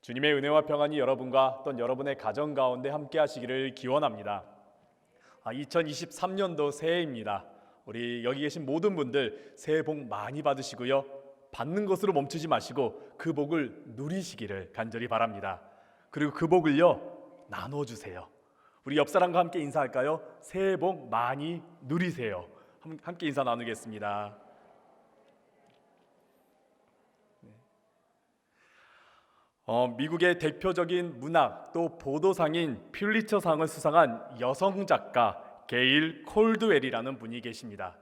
주님의 은혜와 평안이 여러분과 또 여러분의 가정 가운데 함께 하시기를 기원합니다. 2023년도 새해입니다. 우리 여기 계신 모든 분들 새해 복 많이 받으시고요. 받는 것으로 멈추지 마시고 그 복을 누리시기를 간절히 바랍니다. 그리고 그 복을요, 나눠주세요. 우리 옆 사람과 함께 인사할까요? 새해 복 많이 누리세요. 함께 인사 나누겠습니다. 미국의 대표적인 문학 또 보도상인 퓰리처상을 수상한 여성 작가 게일 콜드웰이라는 분이 계십니다.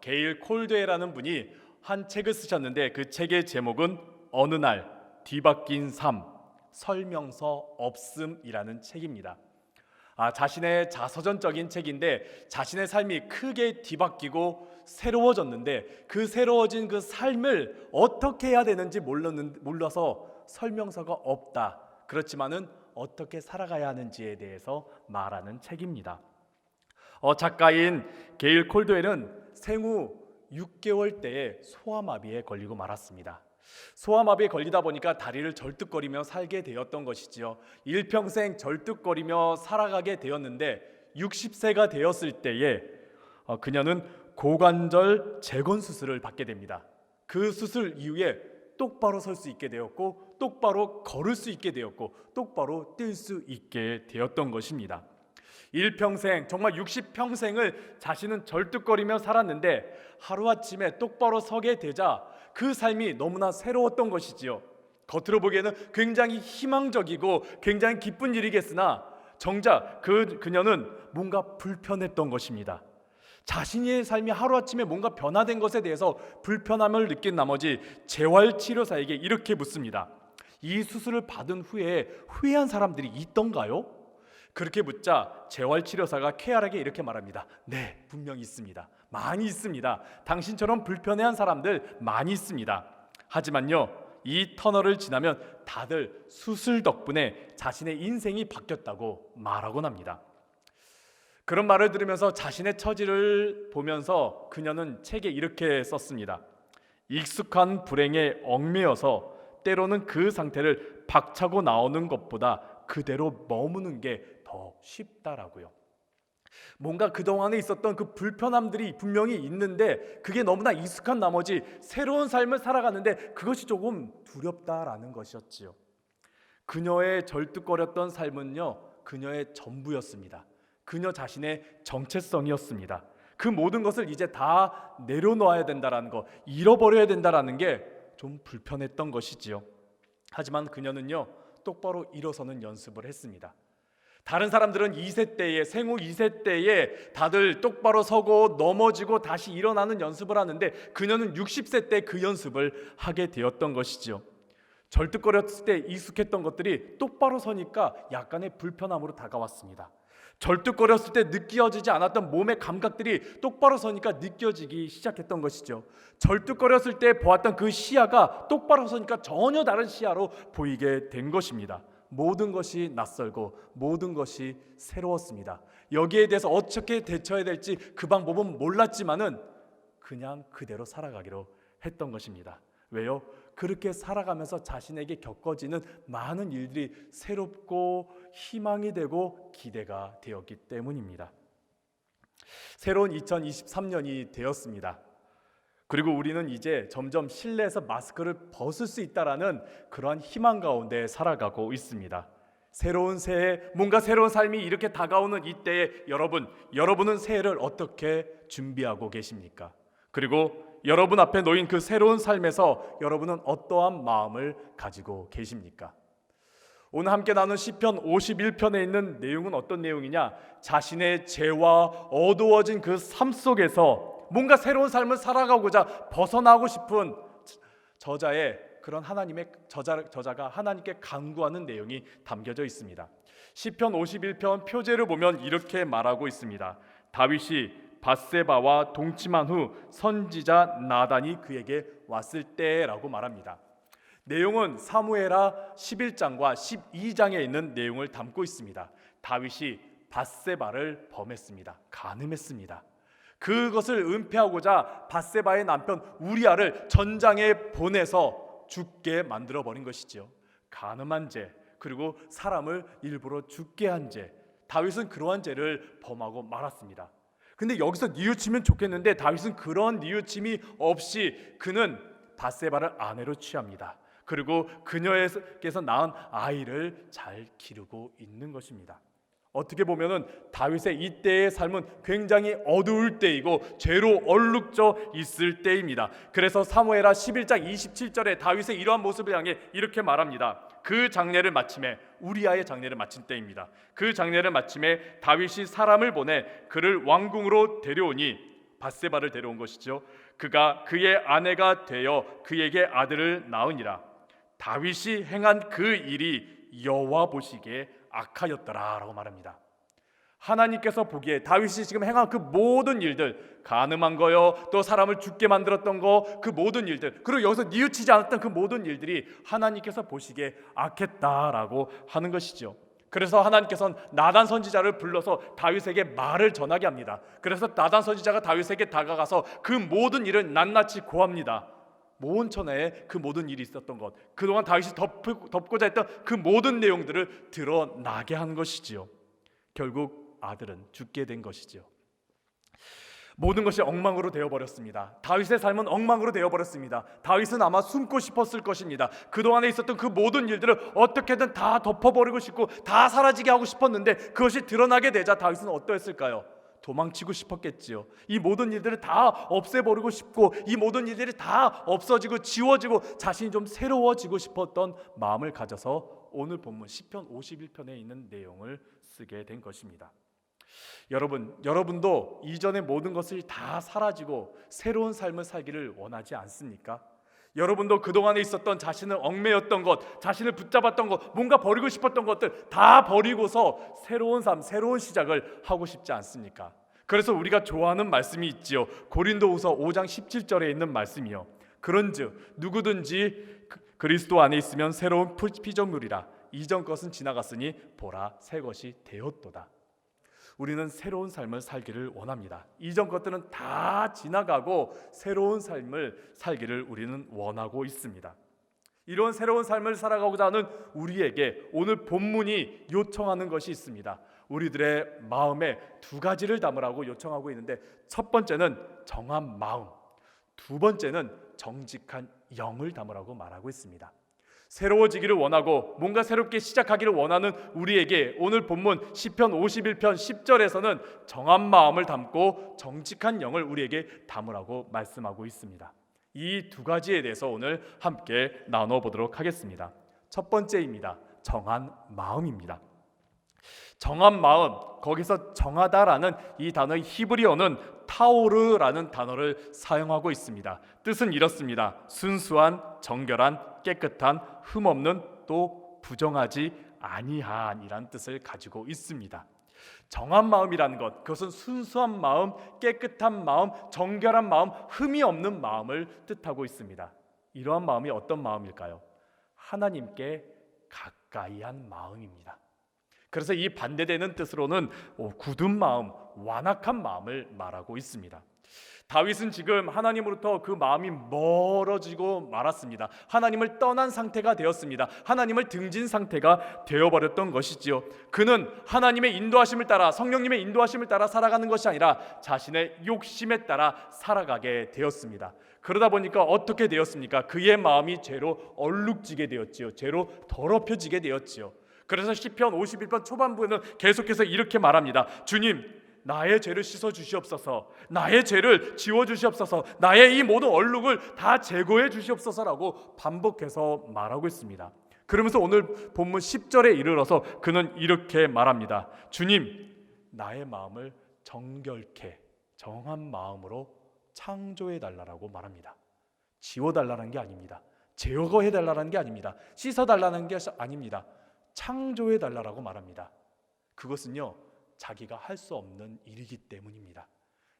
게일 콜드웰이라는 분이 한 책을 쓰셨는데 그 책의 제목은 어느 날 뒤바뀐 삶, 설명서 없음이라는 책입니다. 자신의 자서전적인 책인데 자신의 삶이 크게 뒤바뀌고 새로워졌는데 그 새로워진 그 삶을 어떻게 해야 되는지 몰라서 설명서가 없다. 그렇지만은 어떻게 살아가야 하는지에 대해서 말하는 책입니다. 작가인 게일 콜드웰은 생후 6개월 때에 소아마비에 걸리고 말았습니다. 소아마비에 걸리다 보니까 다리를 절뚝거리며 살게 되었던 것이지요. 일평생 절뚝거리며 살아가게 되었는데 60세가 되었을 때에 그녀는 고관절 재건 수술을 받게 됩니다. 그 수술 이후에 똑바로 설 수 있게 되었고 똑바로 걸을 수 있게 되었고 똑바로 뛸 수 있게 되었던 것입니다. 일평생 정말 60평생을 자신은 절뚝거리며 살았는데 하루아침에 똑바로 서게 되자 그 삶이 너무나 새로웠던 것이지요. 겉으로 보기에는 굉장히 희망적이고 굉장히 기쁜 일이겠으나 정작 그녀는 뭔가 불편했던 것입니다. 자신의 삶이 하루아침에 뭔가 변화된 것에 대해서 불편함을 느낀 나머지 재활치료사에게 이렇게 묻습니다. 이 수술을 받은 후에 후회한 사람들이 있던가요? 그렇게 묻자 재활치료사가 쾌활하게 이렇게 말합니다. 네, 분명히 있습니다. 많이 있습니다. 당신처럼 불편해한 사람들 많이 있습니다. 하지만요, 이 터널을 지나면 다들 수술 덕분에 자신의 인생이 바뀌었다고 말하곤 합니다. 그런 말을 들으면서 자신의 처지를 보면서 그녀는 책에 이렇게 썼습니다. 익숙한 불행에 얽매여서 때로는 그 상태를 박차고 나오는 것보다 그대로 머무는 게 더 쉽다라고요. 뭔가 그동안에 있었던 그 불편함들이 분명히 있는데 그게 너무나 익숙한 나머지 새로운 삶을 살아가는데 그것이 조금 두렵다라는 것이었지요. 그녀의 절뚝거렸던 삶은요, 그녀의 전부였습니다. 그녀 자신의 정체성이었습니다. 그 모든 것을 이제 다 내려놓아야 된다라는 것, 잃어버려야 된다라는 게 좀 불편했던 것이지요. 하지만 그녀는요, 똑바로 일어서는 연습을 했습니다. 다른 사람들은 2세 때에, 생후 2세 때에 다들 똑바로 서고 넘어지고 다시 일어나는 연습을 하는데 그녀는 60세 때 그 연습을 하게 되었던 것이지요. 절뚝거렸을 때 익숙했던 것들이 똑바로 서니까 약간의 불편함으로 다가왔습니다. 절뚝거렸을 때 느껴지지 않았던 몸의 감각들이 똑바로 서니까 느껴지기 시작했던 것이죠. 절뚝거렸을 때 보았던 그 시야가 똑바로 서니까 전혀 다른 시야로 보이게 된 것입니다. 모든 것이 낯설고 모든 것이 새로웠습니다. 여기에 대해서 어떻게 대처해야 될지 그 방법은 몰랐지만은 그냥 그대로 살아가기로 했던 것입니다. 왜요? 그렇게 살아가면서 자신에게 겪어지는 많은 일들이 새롭고 희망이 되고 기대가 되었기 때문입니다. 새로운 2023년이 되었습니다. 그리고 우리는 이제 점점 실내에서 마스크를 벗을 수 있다라는 그러한 희망 가운데 살아가고 있습니다. 새로운 새해, 뭔가 새로운 삶이 이렇게 다가오는 이때에 여러분은 새해를 어떻게 준비하고 계십니까? 그리고 여러분 앞에 놓인 그 새로운 삶에서 여러분은 어떠한 마음을 가지고 계십니까? 오늘 함께 나눈 시편 51편에 있는 내용은 어떤 내용이냐? 자신의 죄와 어두워진 그 삶 속에서 뭔가 새로운 삶을 살아가고자 벗어나고 싶은 저자의 그런 저자가 하나님께 간구하는 내용이 담겨져 있습니다. 시편 51편 표제를 보면 이렇게 말하고 있습니다. 다윗이 밧세바와 동침한 후 선지자 나단이 그에게 왔을 때라고 말합니다. 내용은 사무엘하 11장과 12장에 있는 내용을 담고 있습니다. 다윗이 밧세바를 범했습니다. 간음했습니다. 그것을 은폐하고자 밧세바의 남편 우리아를 전장에 보내서 죽게 만들어 버린 것이죠. 간음한 죄, 그리고 사람을 일부러 죽게 한 죄, 다윗은 그러한 죄를 범하고 말았습니다. 근데 여기서 뉘우치면 좋겠는데 다윗은 그런 뉘우침이 없이 그는 밧세바를 아내로 취합니다. 그리고 그녀께서 낳은 아이를 잘 기르고 있는 것입니다. 어떻게 보면은 다윗의 이때의 삶은 굉장히 어두울 때이고 죄로 얼룩져 있을 때입니다. 그래서 사무엘하 11장 27절에 다윗의 이러한 모습을 향해 이렇게 말합니다. 그 장례를 마침에, 우리아의 장례를 마친 때입니다. 그 장례를 마침에 다윗이 사람을 보내 그를 왕궁으로 데려오니, 밧세바를 데려온 것이죠. 그가 그의 아내가 되어 그에게 아들을 낳으니라. 다윗이 행한 그 일이 여호와 보시기에 악하였더라 라고 말합니다. 하나님께서 보기에 다윗이 지금 행한 그 모든 일들, 간음한 거요, 또 사람을 죽게 만들었던 거, 그 모든 일들, 그리고 여기서 뉘우치지 않았던 그 모든 일들이 하나님께서 보시기에 악했다라고 하는 것이죠. 그래서 하나님께서는 나단 선지자를 불러서 다윗에게 말을 전하게 합니다. 그래서 나단 선지자가 다윗에게 다가가서 그 모든 일을 낱낱이 고합니다. 모원천하에 그 모든 일이 있었던 것, 그동안 다윗이 덮고자 했던 그 모든 내용들을 드러나게 한 것이지요. 결국 아들은 죽게 된 것이지요. 모든 것이 엉망으로 되어버렸습니다. 다윗의 삶은 엉망으로 되어버렸습니다. 다윗은 아마 숨고 싶었을 것입니다. 그동안에 있었던 그 모든 일들을 어떻게든 다 덮어버리고 싶고 다 사라지게 하고 싶었는데 그것이 드러나게 되자 다윗은 어떠했을까요? 도망치고 싶었겠지요. 이 모든 일들을 다 없애버리고 싶고 이 모든 일들이 다 없어지고 지워지고 자신이 좀 새로워지고 싶었던 마음을 가져서 오늘 본문 시편 51편에 있는 내용을 쓰게 된 것입니다. 여러분도 이전의 모든 것이 다 사라지고 새로운 삶을 살기를 원하지 않습니까? 여러분도 그동안에 있었던 자신을 얽매였던 것, 자신을 붙잡았던 것, 뭔가 버리고 싶었던 것들 다 버리고서 새로운 삶, 새로운 시작을 하고 싶지 않습니까? 그래서 우리가 좋아하는 말씀이 있지요. 고린도후서 5장 17절에 있는 말씀이요. 그런즉 누구든지 그리스도 안에 있으면 새로운 피조물이라. 이전 것은 지나갔으니 보라 새 것이 되었도다. 우리는 새로운 삶을 살기를 원합니다. 이전 것들은 다 지나가고 새로운 삶을 살기를 우리는 원하고 있습니다. 이런 새로운 삶을 살아가고자 하는 우리에게 오늘 본문이 요청하는 것이 있습니다. 우리들의 마음에 두 가지를 담으라고 요청하고 있는데, 첫 번째는 정한 마음, 두 번째는 정직한 영을 담으라고 말하고 있습니다. 새로워지기를 원하고 뭔가 새롭게 시작하기를 원하는 우리에게 오늘 본문 시편 51편 10절에서는 정한 마음을 담고 정직한 영을 우리에게 담으라고 말씀하고 있습니다. 이 두 가지에 대해서 오늘 함께 나눠보도록 하겠습니다. 첫 번째입니다. 정한 마음입니다. 정한 마음, 거기서 정하다라는 이 단어의 히브리어는 타오르라는 단어를 사용하고 있습니다. 뜻은 이렇습니다. 순수한, 정결한, 깨끗한, 흠없는, 또 부정하지 아니한이란 뜻을 가지고 있습니다. 정한 마음이라는 것, 그것은 순수한 마음, 깨끗한 마음, 정결한 마음, 흠이 없는 마음을 뜻하고 있습니다. 이러한 마음이 어떤 마음일까요? 하나님께 가까이 한 마음입니다. 그래서 이 반대되는 뜻으로는 굳은 마음, 완악한 마음을 말하고 있습니다. 다윗은 지금 하나님으로부터 그 마음이 멀어지고 말았습니다. 하나님을 떠난 상태가 되었습니다. 하나님을 등진 상태가 되어버렸던 것이지요. 그는 하나님의 인도하심을 따라, 성령님의 인도하심을 따라 살아가는 것이 아니라 자신의 욕심에 따라 살아가게 되었습니다. 그러다 보니까 어떻게 되었습니까? 그의 마음이 죄로 얼룩지게 되었지요. 죄로 더럽혀지게 되었지요. 그래서 시편 51편 초반부에는 계속해서 이렇게 말합니다. 주님, 나의 죄를 씻어 주시옵소서, 나의 죄를 지워 주시옵소서, 나의 이 모든 얼룩을 다 제거해 주시옵소서라고 반복해서 말하고 있습니다. 그러면서 오늘 본문 10절에 이르러서 그는 이렇게 말합니다. 주님, 나의 마음을 정결케, 정한 마음으로 창조해 달라고 말합니다. 지워 달라는 게 아닙니다. 제거해 달라는 게 아닙니다. 씻어 달라는 게 아닙니다. 창조해 달라고 말합니다. 그것은요, 자기가 할 수 없는 일이기 때문입니다.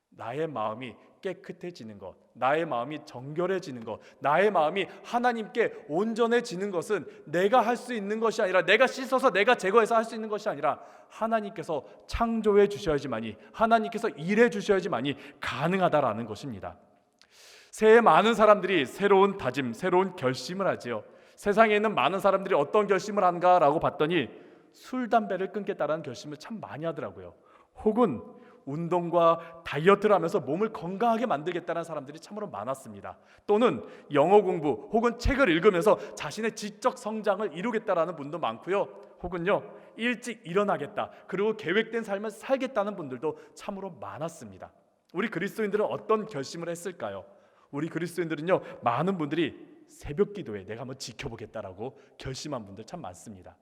나의 마음이 깨끗해지는 것, 나의 마음이 정결해지는 것, 나의 마음이 하나님께 온전해지는 것은 내가 할 수 있는 것이 아니라, 내가 씻어서 내가 제거해서 할 수 있는 것이 아니라 하나님께서 창조해 주셔야지만이, 하나님께서 일해 주셔야지만이 가능하다라는 것입니다. 새해 많은 사람들이 새로운 다짐, 새로운 결심을 하지요. 세상에 있는 많은 사람들이 어떤 결심을 한가라고 봤더니 술, 담배를 끊겠다라는 결심을 참 많이 하더라고요. 혹은 운동과 다이어트를 하면서 몸을 건강하게 만들겠다는 사람들이 참으로 많았습니다. 또는 영어 공부 혹은 책을 읽으면서 자신의 지적 성장을 이루겠다라는 분도 많고요. 혹은요, 일찍 일어나겠다, 그리고 계획된 삶을 살겠다는 분들도 참으로 많았습니다. 우리 그리스도인들은 어떤 결심을 했을까요? 우리 그리스도인들은요, 많은 분들이 새벽 기도에 내가 한번 지켜보겠다라고 결심한 분들 참 많습니다.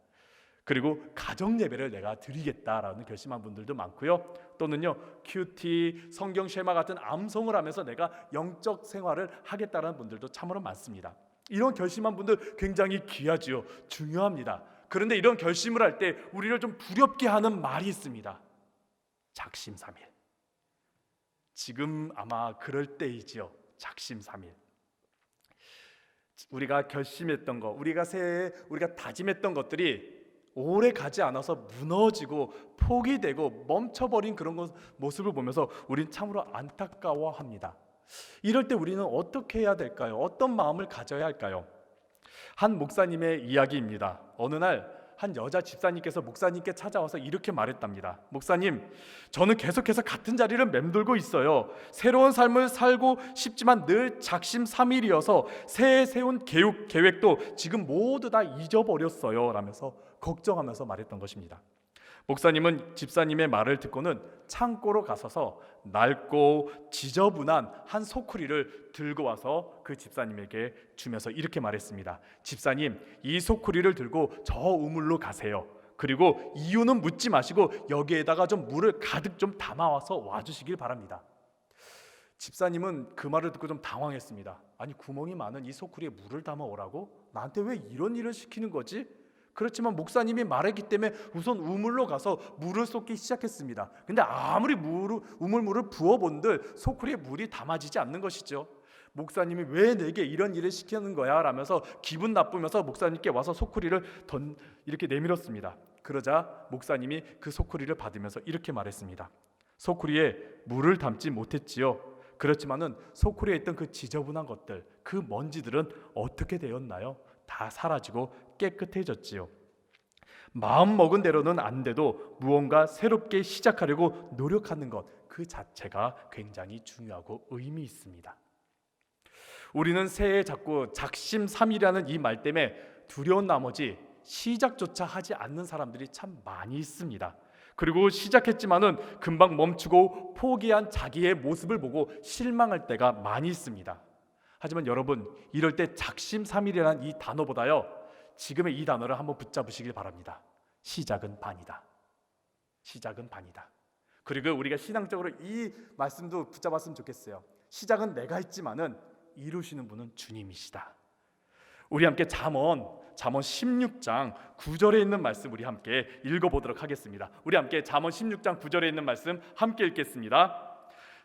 그리고 가정 예배를 내가 드리겠다라는 결심한 분들도 많고요. 또는요, 큐티, 성경 쉐마 같은 암송을 하면서 내가 영적 생활을 하겠다라는 분들도 참으로 많습니다. 이런 결심한 분들 굉장히 귀하지요. 중요합니다. 그런데 이런 결심을 할 때 우리를 좀 두렵게 하는 말이 있습니다. 작심삼일. 지금 아마 그럴 때이지요. 작심삼일. 우리가 결심했던 것, 우리가 새해에 우리가 다짐했던 것들이 오래 가지 않아서 무너지고 포기되고 멈춰버린 그런 모습을 보면서 우리는 참으로 안타까워합니다. 이럴 때 우리는 어떻게 해야 될까요? 어떤 마음을 가져야 할까요? 한 목사님의 이야기입니다. 어느 날 한 여자 집사님께서 목사님께 찾아와서 이렇게 말했답니다. 목사님, 저는 계속해서 같은 자리를 맴돌고 있어요. 새로운 삶을 살고 싶지만 늘 작심삼일이어서 새해 세운 계획도 지금 모두 다 잊어버렸어요 라면서 걱정하면서 말했던 것입니다. 목사님은 집사님의 말을 듣고는 창고로 가서서 낡고 지저분한 한 소쿠리를 들고 와서 그 집사님에게 주면서 이렇게 말했습니다. 집사님, 이 소쿠리를 들고 저 우물로 가세요. 그리고 이유는 묻지 마시고 여기에다가 좀 물을 가득 좀 담아와서 와주시길 바랍니다. 집사님은 그 말을 듣고 좀 당황했습니다. 아니, 구멍이 많은 이 소쿠리에 물을 담아오라고? 나한테 왜 이런 일을 시키는 거지? 그렇지만 목사님이 말했기 때문에 우선 우물로 가서 물을 쏟기 시작했습니다. 근데 아무리 우물물을 부어본들 소쿠리에 물이 담아지지 않는 것이죠. 목사님이 왜 내게 이런 일을 시키는 거야? 라면서 기분 나쁘면서 목사님께 와서 소쿠리를 이렇게 내밀었습니다. 그러자 목사님이 그 소쿠리를 받으면서 이렇게 말했습니다. 소쿠리에 물을 담지 못했지요. 그렇지만은 소쿠리에 있던 그 지저분한 것들, 그 먼지들은 어떻게 되었나요? 다 사라지고 깨끗해졌지요. 마음 먹은 대로는 안 돼도 무언가 새롭게 시작하려고 노력하는 것, 그 자체가 굉장히 중요하고 의미 있습니다. 우리는 새해에 자꾸 작심삼일이라는 이 말 때문에 두려운 나머지 시작조차 하지 않는 사람들이 참 많이 있습니다. 그리고 시작했지만은 금방 멈추고 포기한 자기의 모습을 보고 실망할 때가 많이 있습니다. 하지만 여러분, 이럴 때 작심삼일이라는 이 단어보다요, 지금의 이 단어를 한번 붙잡으시길 바랍니다. 시작은 반이다. 시작은 반이다. 그리고 우리가 신앙적으로 이 말씀도 붙잡았으면 좋겠어요. 시작은 내가 했지만은 이루시는 분은 주님이시다. 우리 함께 잠언 16장 9절에 있는 말씀 우리 함께 읽어보도록 하겠습니다. 우리 함께 잠언 16장 9절에 있는 말씀 함께 읽겠습니다.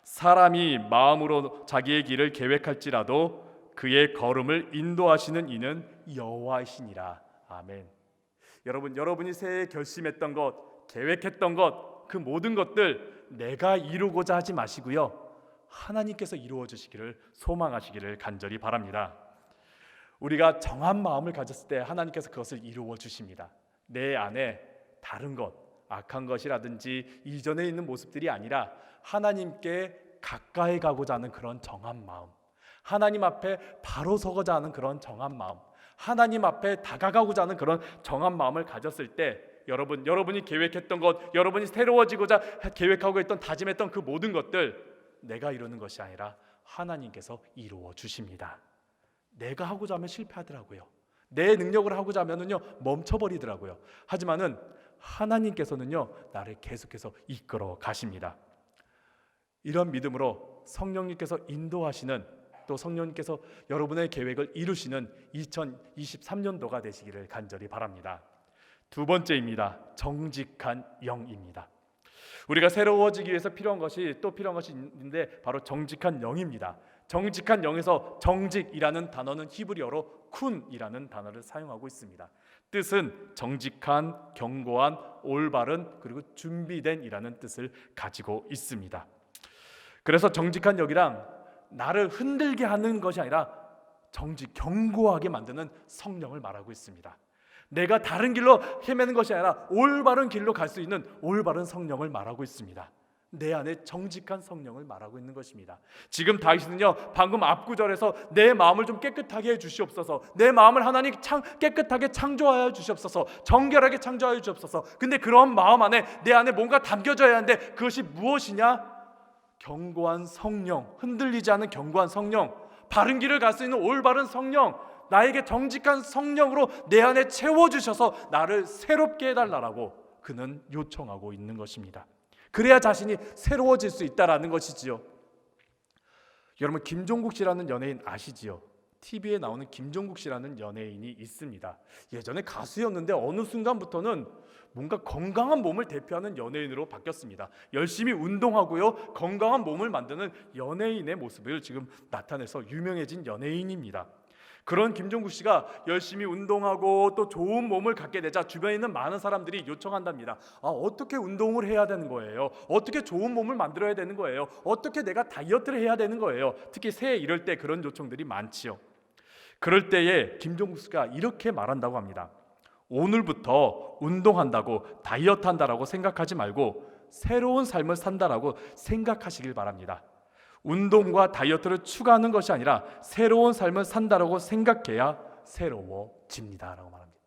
사람이 마음으로 자기의 길을 계획할지라도 그의 걸음을 인도하시는 이는 여호와이시니라. 아멘. 여러분이 새해에 결심했던 것, 계획했던 것, 그 모든 것들 내가 이루고자 하지 마시고요, 하나님께서 이루어 주시기를 소망하시기를 간절히 바랍니다. 우리가 정한 마음을 가졌을 때 하나님께서 그것을 이루어 주십니다. 내 안에 다른 것, 악한 것이라든지 이전에 있는 모습들이 아니라 하나님께 가까이 가고자 하는 그런 정한 마음, 하나님 앞에 바로 서고자 하는 그런 정한 마음, 하나님 앞에 다가가고자 하는 그런 정한 마음을 가졌을 때 여러분이 계획했던 것, 여러분이 새로워지고자 계획하고 있던 다짐했던 그 모든 것들 내가 이루는 것이 아니라 하나님께서 이루어 주십니다. 내가 하고자 하면 실패하더라고요. 내 능력을 하고자 하면은요 멈춰버리더라고요. 하지만은 하나님께서는요 나를 계속해서 이끌어 가십니다. 이런 믿음으로 성령님께서 인도하시는, 또 성령님께서 여러분의 계획을 이루시는 2023년도가 되시기를 간절히 바랍니다. 두 번째입니다. 정직한 영입니다. 우리가 새로워지기 위해서 필요한 것이 있는데 바로 정직한 영입니다. 정직한 영에서 정직이라는 단어는 히브리어로 쿤이라는 단어를 사용하고 있습니다. 뜻은 정직한, 견고한, 올바른, 그리고 준비된 이라는 뜻을 가지고 있습니다. 그래서 정직한 영이란 나를 흔들게 하는 것이 아니라 견고하게 만드는 성령을 말하고 있습니다. 내가 다른 길로 헤매는 것이 아니라 올바른 길로 갈 수 있는 올바른 성령을 말하고 있습니다. 내 안에 정직한 성령을 말하고 있는 것입니다. 지금 다윗은요, 방금 앞구절에서 내 마음을 좀 깨끗하게 해 주시옵소서, 내 마음을 하나님 깨끗하게 창조하여 주시옵소서, 정결하게 창조하여 주시옵소서. 근데 그런 마음 안에 내 안에 뭔가 담겨져야 하는데 그것이 무엇이냐? 견고한 성령, 흔들리지 않는 견고한 성령, 바른 길을 갈 수 있는 올바른 성령, 나에게 정직한 성령으로 내 안에 채워주셔서 나를 새롭게 해달라고 그는 요청하고 있는 것입니다. 그래야 자신이 새로워질 수 있다라는 것이지요. 여러분, 김종국 씨라는 연예인 아시지요? TV에 나오는 김종국 씨라는 연예인이 있습니다. 예전에 가수였는데 어느 순간부터는 뭔가 건강한 몸을 대표하는 연예인으로 바뀌었습니다. 열심히 운동하고요, 건강한 몸을 만드는 연예인의 모습을 지금 나타내서 유명해진 연예인입니다. 그런 김종국 씨가 열심히 운동하고 또 좋은 몸을 갖게 되자 주변에 있는 많은 사람들이 요청한답니다. 어떻게 운동을 해야 되는 거예요? 어떻게 좋은 몸을 만들어야 되는 거예요? 어떻게 내가 다이어트를 해야 되는 거예요? 특히 새해 이럴 때 그런 요청들이 많지요. 그럴 때에 김종국 씨가 이렇게 말한다고 합니다. 오늘부터 운동한다고 다이어트 한다라고 생각하지 말고 새로운 삶을 산다라고 생각하시길 바랍니다. 운동과 다이어트를 추가하는 것이 아니라 새로운 삶을 산다라고 생각해야 새로워집니다라고 말합니다.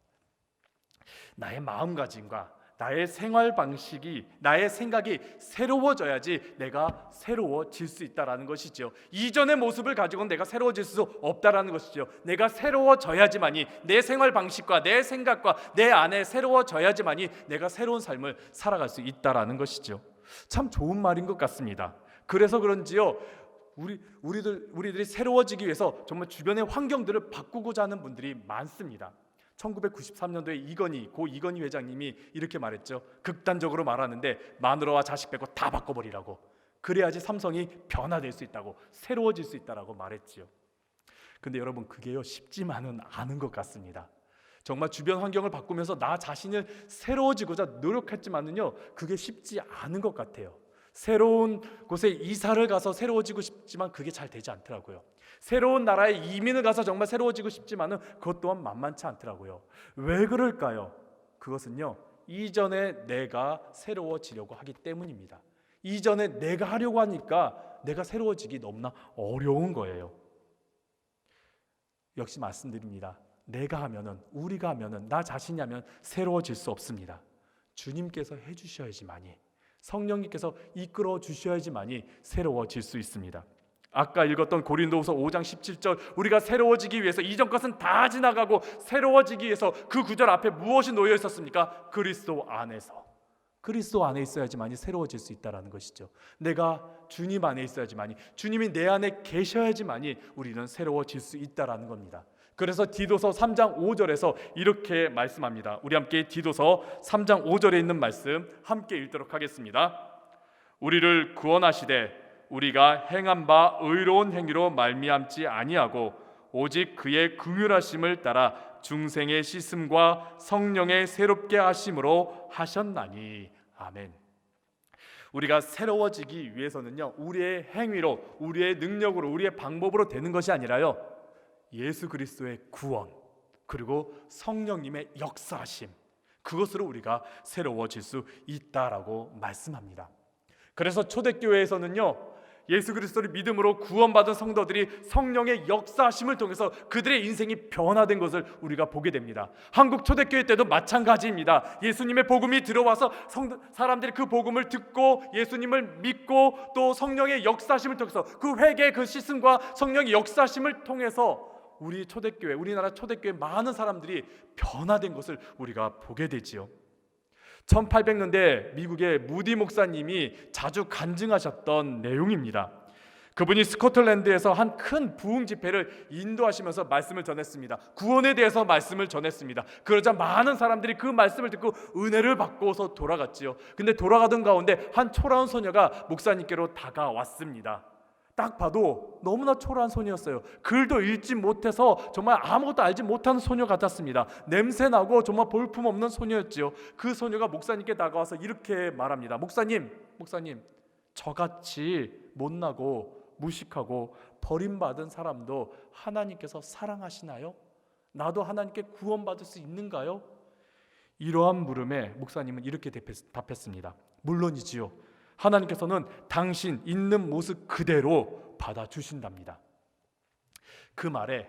나의 마음가짐과 나의 생활 방식이, 나의 생각이 새로워져야지 내가 새로워질 수 있다라는 것이죠. 이전의 모습을 가지고는 내가 새로워질 수 없다라는 것이죠. 내가 새로워져야지만이 내 생활 방식과 내 생각과 내 안에 새로워져야지만이 내가 새로운 삶을 살아갈 수 있다라는 것이죠. 참 좋은 말인 것 같습니다. 그래서 그런지요, 우리들이 새로워지기 위해서 정말 주변의 환경들을 바꾸고자 하는 분들이 많습니다. 1993년도에 고 이건희 회장님이 이렇게 말했죠. 극단적으로 말하는데 마누라와 자식 빼고 다 바꿔버리라고. 그래야지 삼성이 변화될 수 있다고, 새로워질 수 있다라고 말했지요. 근데 여러분, 그게요 쉽지만은 않은 것 같습니다. 정말 주변 환경을 바꾸면서 나 자신을 새로워지고자 노력했지만은요, 그게 쉽지 않은 것 같아요. 새로운 곳에 이사를 가서 새로워지고 싶지만 그게 잘 되지 않더라고요. 새로운 나라에 이민을 가서 정말 새로워지고 싶지만은 그것 또한 만만치 않더라고요. 왜 그럴까요? 그것은요, 이전에 내가 새로워지려고 하기 때문입니다. 이전에 내가 하려고 하니까 내가 새로워지기 너무나 어려운 거예요. 역시 말씀드립니다. 내가 하면은, 우리가 하면은, 나 자신이 하면 새로워질 수 없습니다. 주님께서 해주셔야지만이, 성령님께서 이끌어 주셔야지만이 새로워질 수 있습니다. 아까 읽었던 고린도후서 5장 17절, 우리가 새로워지기 위해서 이전 것은 다 지나가고 새로워지기 위해서 그 구절 앞에 무엇이 놓여 있었습니까? 그리스도 안에서. 그리스도 안에 있어야지만이 새로워질 수 있다는 것이죠. 내가 주님 안에 있어야지만이, 주님이 내 안에 계셔야지만이 우리는 새로워질 수 있다는 겁니다. 그래서 디도서 3장 5절에서 이렇게 말씀합니다. 우리 함께 디도서 3장 5절에 있는 말씀 함께 읽도록 하겠습니다. 우리를 구원하시되 우리가 행한 바 의로운 행위로 말미암지 아니하고 오직 그의 긍휼하심을 따라 중생의 씻음과 성령의 새롭게 하심으로 하셨나니. 아멘. 우리가 새로워지기 위해서는요, 우리의 행위로, 우리의 능력으로, 우리의 방법으로 되는 것이 아니라요, 예수 그리스도의 구원, 그리고 성령님의 역사하심, 그것으로 우리가 새로워질 수 있다라고 말씀합니다. 그래서 초대교회에서는요, 예수 그리스도를 믿음으로 구원받은 성도들이 성령의 역사하심을 통해서 그들의 인생이 변화된 것을 우리가 보게 됩니다. 한국 초대교회 때도 마찬가지입니다. 예수님의 복음이 들어와서 사람들이 그 복음을 듣고 예수님을 믿고 또 성령의 역사하심을 통해서 그 회개, 그 씻음과 성령의 역사하심을 통해서 우리나라 초대교회 많은 사람들이 변화된 것을 우리가 보게 되지요. 1800년대 미국의 무디 목사님이 자주 간증하셨던 내용입니다. 그분이 스코틀랜드에서 한 큰 부흥 집회를 인도하시면서 말씀을 전했습니다. 구원에 대해서 말씀을 전했습니다. 그러자 많은 사람들이 그 말씀을 듣고 은혜를 받고서 돌아갔지요. 근데 돌아가던 가운데 한 초라한 소녀가 목사님께로 다가왔습니다. 딱 봐도 너무나 초라한 소녀였어요. 글도 읽지 못해서 정말 아무것도 알지 못하는 소녀 같았습니다. 냄새나고 정말 볼품없는 소녀였지요. 그 소녀가 목사님께 다가와서 이렇게 말합니다. 목사님, 저같이 못나고 무식하고 버림받은 사람도 하나님께서 사랑하시나요? 나도 하나님께 구원받을 수 있는가요? 이러한 물음에 목사님은 이렇게 답했습니다. 물론이지요. 하나님께서는 당신 있는 모습 그대로 받아주신답니다. 그 말에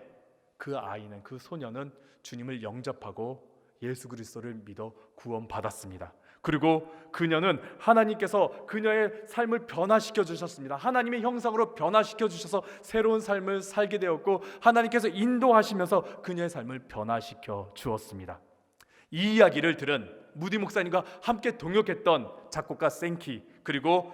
그 아이는, 그 소녀는 주님을 영접하고 예수 그리스도를 믿어 구원받았습니다. 그리고 그녀는 하나님께서 그녀의 삶을 변화시켜 주셨습니다. 하나님의 형상으로 변화시켜 주셔서 새로운 삶을 살게 되었고, 하나님께서 인도하시면서 그녀의 삶을 변화시켜 주었습니다. 이 이야기를 들은 무디 목사님과 함께 동역했던 작곡가 생키, 그리고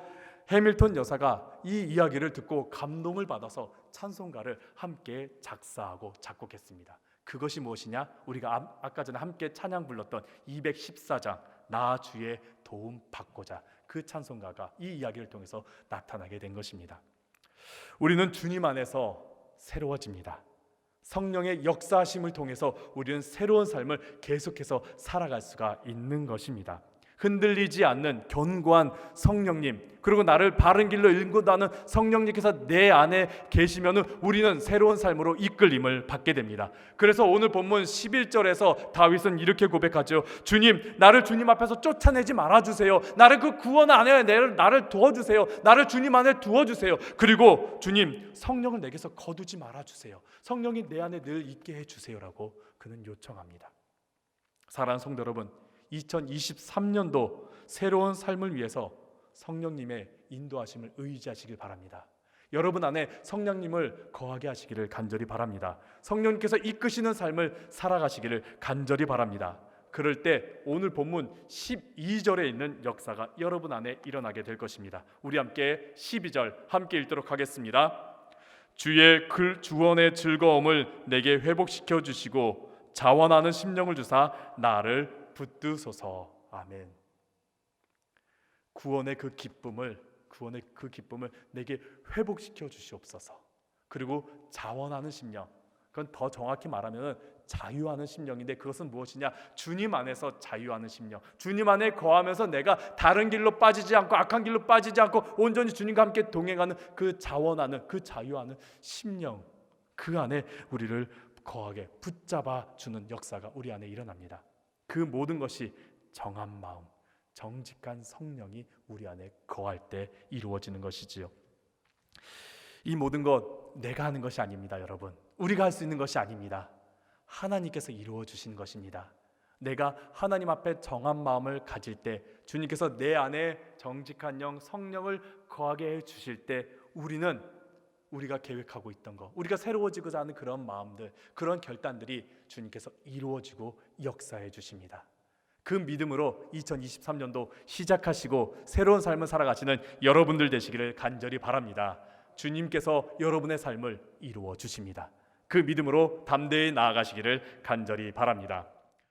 해밀턴 여사가 이 이야기를 듣고 감동을 받아서 찬송가를 함께 작사하고 작곡했습니다. 그것이 무엇이냐? 우리가 아까 전에 함께 찬양 불렀던 214장 나 주의 도움 받고자, 그 찬송가가 이 이야기를 통해서 나타나게 된 것입니다. 우리는 주님 안에서 새로워집니다. 성령의 역사하심을 통해서 우리는 새로운 삶을 계속해서 살아갈 수가 있는 것입니다. 흔들리지 않는 견고한 성령님, 그리고 나를 바른 길로 인도하는 성령님께서 내 안에 계시면 우리는 새로운 삶으로 이끌림을 받게 됩니다. 그래서 오늘 본문 11절에서 다윗은 이렇게 고백하죠. 주님, 나를 주님 앞에서 쫓아내지 말아주세요. 나를 그 구원 안에 나를 도와주세요. 나를 주님 안에 두어주세요. 그리고 주님, 성령을 내게서 거두지 말아주세요. 성령이 내 안에 늘 있게 해주세요라고 그는 요청합니다. 사랑하는 성도 여러분, 2023년도 새로운 삶을 위해서 성령님의 인도하심을 의지하시길 바랍니다. 여러분 안에 성령님을 거하게 하시기를 간절히 바랍니다. 성령님께서 이끄시는 삶을 살아가시기를 간절히 바랍니다. 그럴 때 오늘 본문 12절에 있는 역사가 여러분 안에 일어나게 될 것입니다. 우리 함께 12절 함께 읽도록 하겠습니다. 주의 주원의 즐거움을 내게 회복시켜 주시고 자원하는 심령을 주사 나를 붙드소서. 아멘. 구원의 그 기쁨을 내게 회복시켜 주시옵소서. 그리고 자원하는 심령, 그건 더 정확히 말하면 자유하는 심령인데, 그것은 무엇이냐? 주님 안에서 자유하는 심령, 주님 안에 거하면서 내가 다른 길로 빠지지 않고 악한 길로 빠지지 않고 온전히 주님과 함께 동행하는 그 자원하는, 그 자유하는 심령, 그 안에 우리를 거하게 붙잡아 주는 역사가 우리 안에 일어납니다. 그 모든 것이 정한 마음, 정직한 성령이 우리 안에 거할 때 이루어지는 것이지요. 이 모든 것 내가 하는 것이 아닙니다. 여러분, 우리가 할 수 있는 것이 아닙니다. 하나님께서 이루어 주신 것입니다. 내가 하나님 앞에 정한 마음을 가질 때, 주님께서 내 안에 정직한 영, 성령을 거하게 해 주실 때, 우리가 계획하고 있던 것, 우리가 새로워지고자 하는 그런 마음들, 그런 결단들이 주님께서 이루어지고 역사해 주십니다. 그 믿음으로 2023년도 시작하시고 새로운 삶을 살아가시는 여러분들 되시기를 간절히 바랍니다. 주님께서 여러분의 삶을 이루어 주십니다. 그 믿음으로 담대히 나아가시기를 간절히 바랍니다.